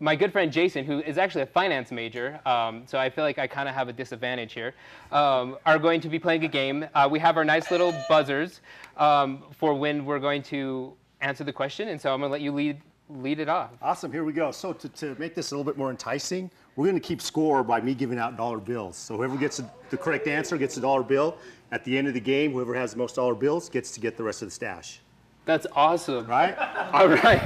my good friend Jason, who is actually a finance major, so I feel like I kind of have a disadvantage here, are going to be playing a game. We have our nice little buzzers for when we're going to answer the question, and so I'm going to let you lead it off. Awesome, here we go. So to make this a little bit more enticing, we're going to keep score by me giving out dollar bills. So whoever gets the correct answer gets a dollar bill. At the end of the game, whoever has the most dollar bills gets to get the rest of the stash. That's awesome. Right? All right.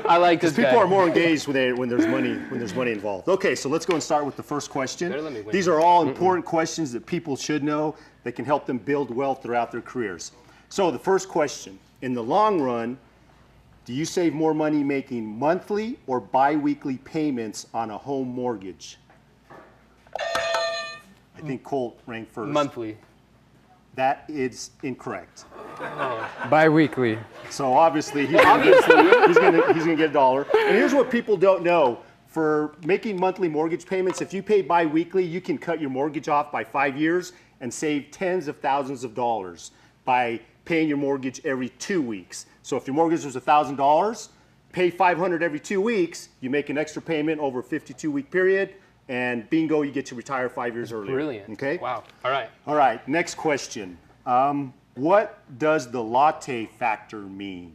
I like this guy. People are more engaged when there's money involved. Okay, so let's go and start with the first question. Better let me win. These are all important questions that people should know that can help them build wealth throughout their careers. So the first question, in the long run, do you save more money making monthly or bi-weekly payments on a home mortgage? I think Colt rang first. Monthly. That is incorrect. Bi-weekly. So obviously he's gonna get a dollar. And here's what people don't know. For making monthly mortgage payments, if you pay bi-weekly, you can cut your mortgage off by 5 years and save tens of thousands of dollars by paying your mortgage every 2 weeks. So if your mortgage was $1,000, pay $500 every 2 weeks, you make an extra payment over a 52-week period, and bingo, you get to retire 5 years earlier. Brilliant. Okay? Wow. All right. All right, next question. What does the latte factor mean?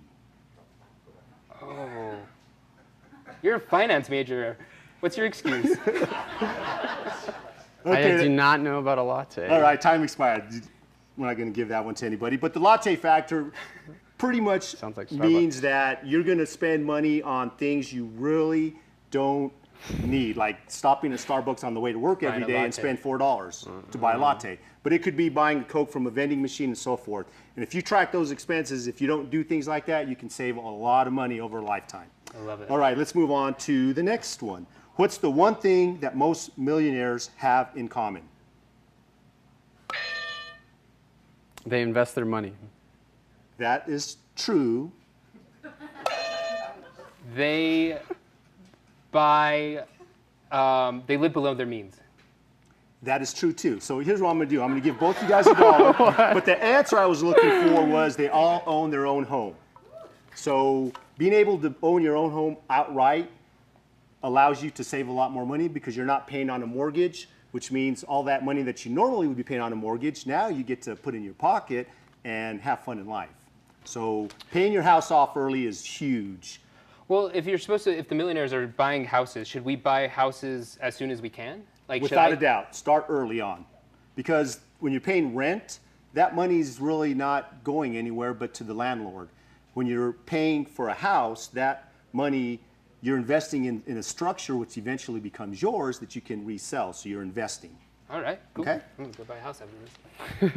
Oh. You're a finance major. What's your excuse? I do not know about a latte. All right, time expired. We're not going to give that one to anybody. But the latte factor pretty much means that you're going to spend money on things you really don't need, like stopping at Starbucks on the way to work every day and spend $4 to buy a latte. But it could be buying a Coke from a vending machine and so forth. And if you track those expenses, if you don't do things like that, you can save a lot of money over a lifetime. I love it. All right, let's move on to the next one. What's the one thing that most millionaires have in common? They invest their money. That is true. They they live below their means. That is true too. So here's what I'm going to do. I'm going to give both you guys a dollar. But the answer I was looking for was they all own their own home. So being able to own your own home outright allows you to save a lot more money because you're not paying on a mortgage, which means all that money that you normally would be paying on a mortgage, now you get to put in your pocket and have fun in life. So paying your house off early is huge. Well, if the millionaires are buying houses, should we buy houses as soon as we can? Like, without a doubt, start early on. Because when you're paying rent, that money's really not going anywhere but to the landlord. When you're paying for a house, that money you're investing in a structure which eventually becomes yours that you can resell. So you're investing. All right. Cool. Okay. I'm gonna go buy a house after this.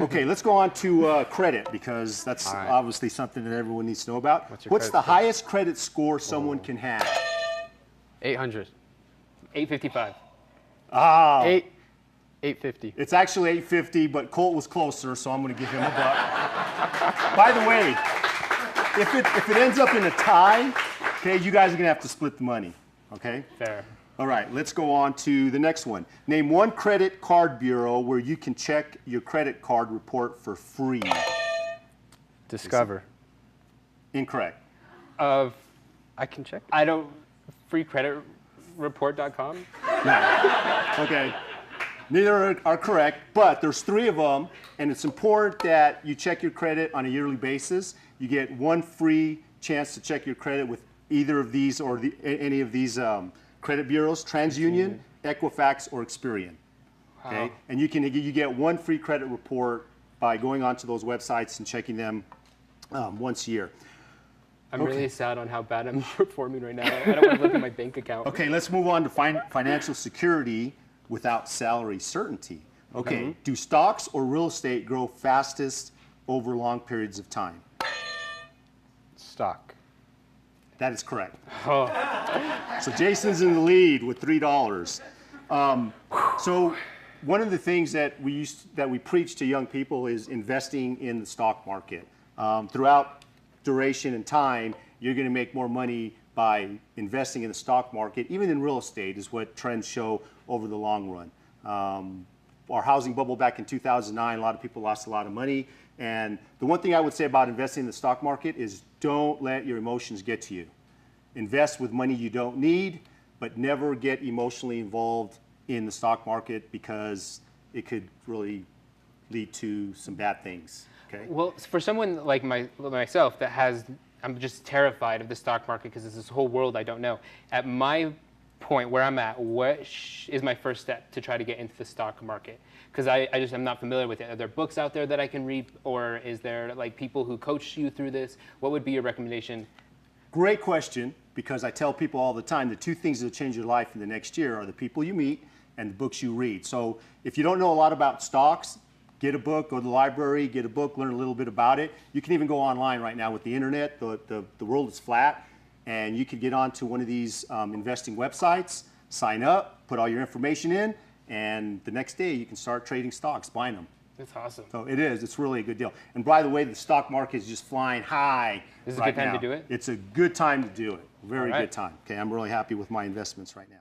Okay, let's go on to credit because that's obviously something that everyone needs to know about. What's the highest credit score someone can have? 800. 855. Ah. 850. It's actually 850, but Colt was closer, so I'm going to give him a buck. By the way, if it ends up in a tie, okay, you guys are going to have to split the money, okay? Fair. All right, let's go on to the next one. Name one credit card bureau where you can check your credit card report for free. Discover. Incorrect. I can check. Freecreditreport.com? No. Okay. Neither are correct, but there's 3 of them, and it's important that you check your credit on a yearly basis. You get one free chance to check your credit with either of these or any of these credit bureaus: TransUnion, Equifax, or Experian. Okay, wow. And you get one free credit report by going onto those websites and checking them once a year. I'm really sad on how bad I'm performing right now. I don't want to look at my bank account. Okay, let's move on to financial security without salary certainty. Okay, do stocks or real estate grow fastest over long periods of time? Stock. That is correct. Oh. So Jason's in the lead with $3. So one of the things that we preach to young people is investing in the stock market. Throughout duration and time, you're going to make more money by investing in the stock market, even in real estate, is what trends show over the long run. Our housing bubble back in 2009, a lot of people lost a lot of money. And the one thing I would say about investing in the stock market is don't let your emotions get to you. Invest with money you don't need. but never get emotionally involved in the stock market because it could really lead to some bad things. Okay. Well, for someone like myself that I'm just terrified of the stock market because it's this whole world I don't know. At my point where I'm at, what is my first step to try to get into the stock market? Because I'm not familiar with it. Are there books out there that I can read, or is there like people who coach you through this? What would be your recommendation? Great question, because I tell people all the time the two things that will change your life in the next year are the people you meet and the books you read. So if you don't know a lot about stocks, get a book, go to the library, get a book, learn a little bit about it. You can even go online right now with the internet. The world is flat, and you could get onto one of these investing websites, sign up, put all your information in, and the next day you can start trading stocks, buying them. That's awesome. So it is. It's really a good deal. And by the way, the stock market is just flying high. This is a good time to do it? It's a good time to do it. Very All right. good time. Okay, I'm really happy with my investments right now.